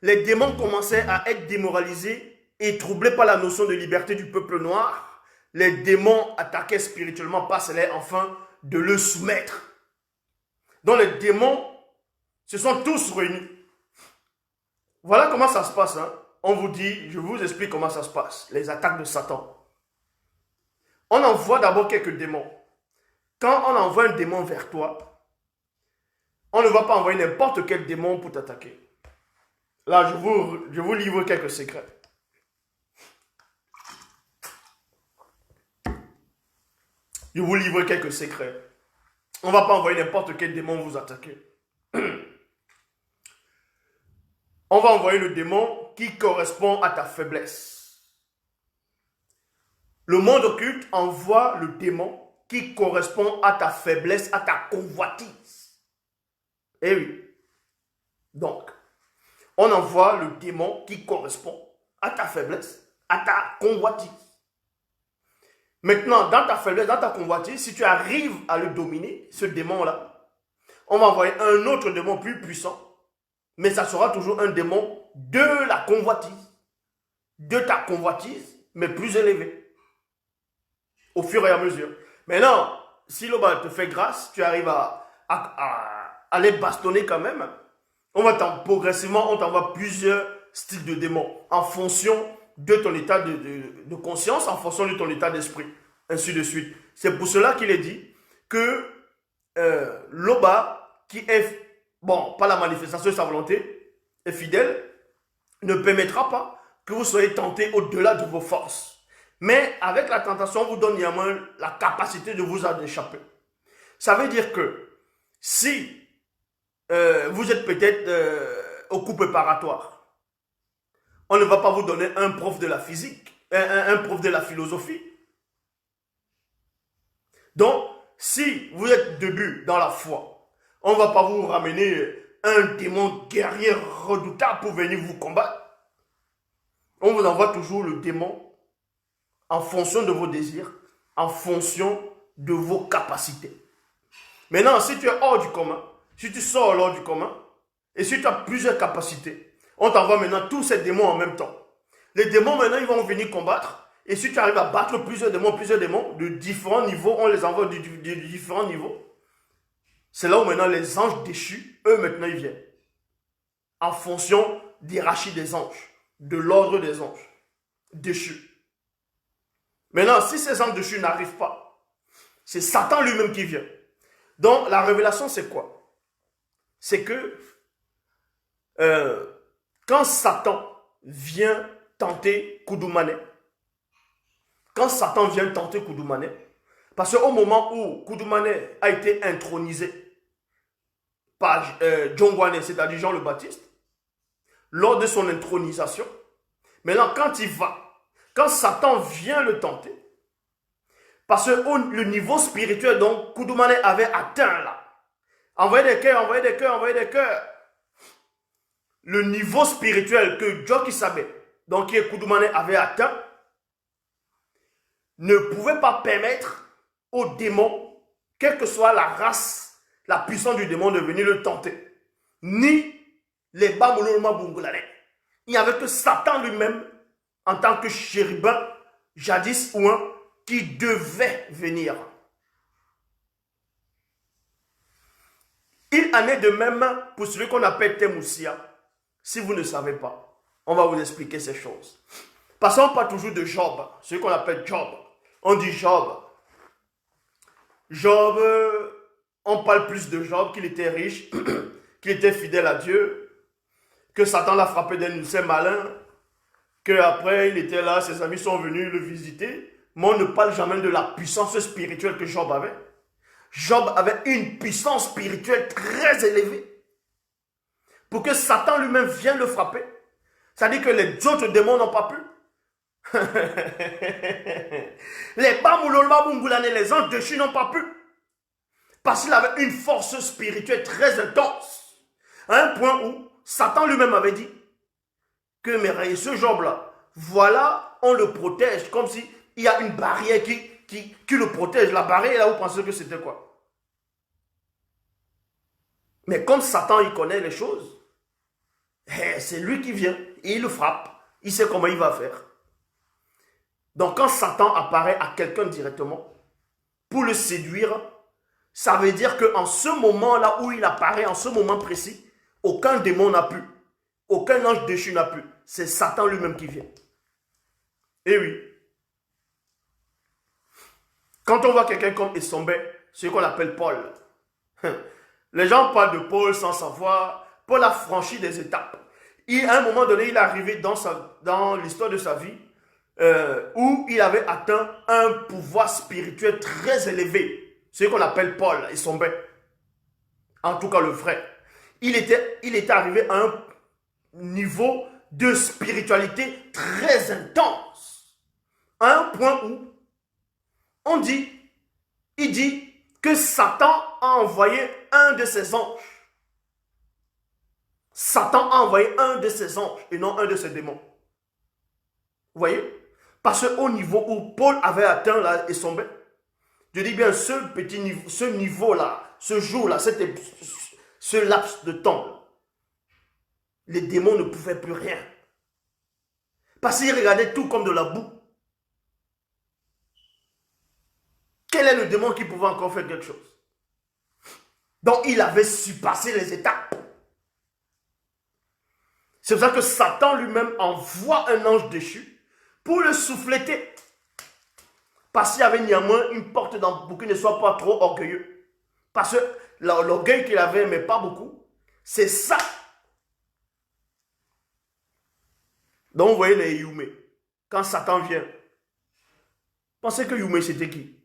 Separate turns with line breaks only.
les démons commençaient à être démoralisés et troublés par la notion de liberté du peuple noir, les démons attaquaient spirituellement Parcellaire afin de le soumettre. Donc les démons se sont tous réunis. Voilà comment ça se passe. Hein. On vous dit, je vous explique comment ça se passe. Les attaques de Satan. On envoie d'abord quelques démons. Quand on envoie un démon vers toi, on ne va pas envoyer n'importe quel démon pour t'attaquer. Là, je vous livre quelques secrets. Je vous livre quelques secrets. On ne va pas envoyer n'importe quel démon vous attaquer. On va envoyer le démon qui correspond à ta faiblesse. Le monde occulte envoie le démon qui correspond à ta faiblesse, à ta convoitise. Eh oui. Donc, on envoie le démon qui correspond à ta faiblesse, à ta convoitise. Maintenant, dans ta faiblesse, dans ta convoitise, si tu arrives à le dominer, ce démon-là, on va envoyer un autre démon plus puissant, mais ça sera toujours un démon de la convoitise, de ta convoitise, mais plus élevé, au fur et à mesure. Maintenant, si l'Oba te fait grâce, tu arrives à les bastonner quand même, progressivement, on t'envoie plusieurs styles de démons en fonction de ton état de conscience, en fonction de ton état d'esprit, ainsi de suite. C'est pour cela qu'il est dit que l'Oba, qui est, bon, par la manifestation de sa volonté, est fidèle, ne permettra pas que vous soyez tentés au-delà de vos forces. Mais avec la tentation, on vous donne néanmoins la capacité de vous en échapper. Ça veut dire que si vous êtes peut-être au coup préparatoire, on ne va pas vous donner un prof de la physique, un prof de la philosophie. Donc, si vous êtes début dans la foi, on ne va pas vous ramener un démon guerrier redoutable pour venir vous combattre. On vous envoie toujours le démon en fonction de vos désirs, en fonction de vos capacités. Maintenant, si tu es hors du commun, si tu sors hors du commun, et si tu as plusieurs capacités, on t'envoie maintenant tous ces démons en même temps. Les démons, maintenant, ils vont venir combattre. Et si tu arrives à battre plusieurs démons de différents niveaux, on les envoie de différents niveaux. C'est là où maintenant les anges déchus, eux, maintenant, ils viennent. En fonction des hiérarchies des anges, de l'ordre des anges déchus. Maintenant, si ces anges déchus n'arrivent pas, c'est Satan lui-même qui vient. Donc, la révélation, c'est quoi? C'est que quand Satan vient tenter Koudoumane, parce qu'au moment où Koudoumane a été intronisé par Djongwane, c'est-à-dire Jean le Baptiste, lors de son intronisation, maintenant quand Satan vient le tenter, parce que le niveau spirituel dont Koudoumane avait atteint là, envoyer des cœurs, le niveau spirituel que Djoki Sabe, donc qui est Koudoumane, avait atteint, ne pouvait pas permettre aux démons, quelle que soit la race, la puissance du démon, de venir le tenter. Ni les Bamoulouma Bungoulane. Il n'y avait que Satan lui-même, en tant que chérubin, jadis ou un, qui devait venir. Il en est de même pour celui qu'on appelle Temoussia. Si vous ne savez pas, on va vous expliquer ces choses. Passons pas toujours de Job, celui qu'on appelle Job. On dit Job. Job, on parle plus de Job, qu'il était riche, qu'il était fidèle à Dieu, que Satan l'a frappé d'un ulcère malin, qu'après il était là, ses amis sont venus le visiter, mais on ne parle jamais de la puissance spirituelle que Job avait. Job avait une puissance spirituelle très élevée. Pour que Satan lui-même vienne le frapper, c'est-à-dire que les autres démons n'ont pas pu. Les Bamoulolma Bungoulane, les anges déchus n'ont pas pu. Parce qu'il avait une force spirituelle très intense. À un point où Satan lui-même avait dit que mais ce Job-là, voilà, on le protège, comme s'il y a une barrière qui le protège. La barrière, là, vous pensez que c'était quoi? Mais comme Satan, il connaît les choses, C'est lui qui vient et il le frappe. Il sait comment il va faire. Donc quand Satan apparaît à quelqu'un directement pour le séduire, ça veut dire qu'en ce moment-là où il apparaît, en ce moment précis, aucun démon n'a pu, aucun ange déchu n'a pu. C'est Satan lui-même qui vient. Et oui. Quand on voit quelqu'un comme Essombe, ce qu'on appelle Paul, les gens parlent de Paul sans savoir. Paul a franchi des étapes. À un moment donné, il est arrivé dans l'histoire de sa vie où il avait atteint un pouvoir spirituel très élevé. Ce qu'on appelle Paul Essombe. En tout cas, le vrai. Il était arrivé à un niveau de spiritualité très intense. À un point où il dit que Satan a envoyé un de ses anges. Satan a envoyé un de ses anges et non un de ses démons. Vous voyez? Parce qu'au niveau où Paul avait atteint là et son je dis bien ce petit niveau, ce niveau-là, ce jour-là, ce laps de temps, les démons ne pouvaient plus rien. Parce qu'ils regardaient tout comme de la boue. Quel est le démon qui pouvait encore faire quelque chose? Donc il avait surpassé les étapes. C'est pour ça que Satan lui-même envoie un ange déchu pour le souffleter. Parce qu'il y avait néanmoins une porte pour qu'il ne soit pas trop orgueilleux. Parce que l'orgueil qu'il avait, mais pas beaucoup, c'est ça. Donc vous voyez les Yumé. Quand Satan vient, pensez que Yumé c'était qui?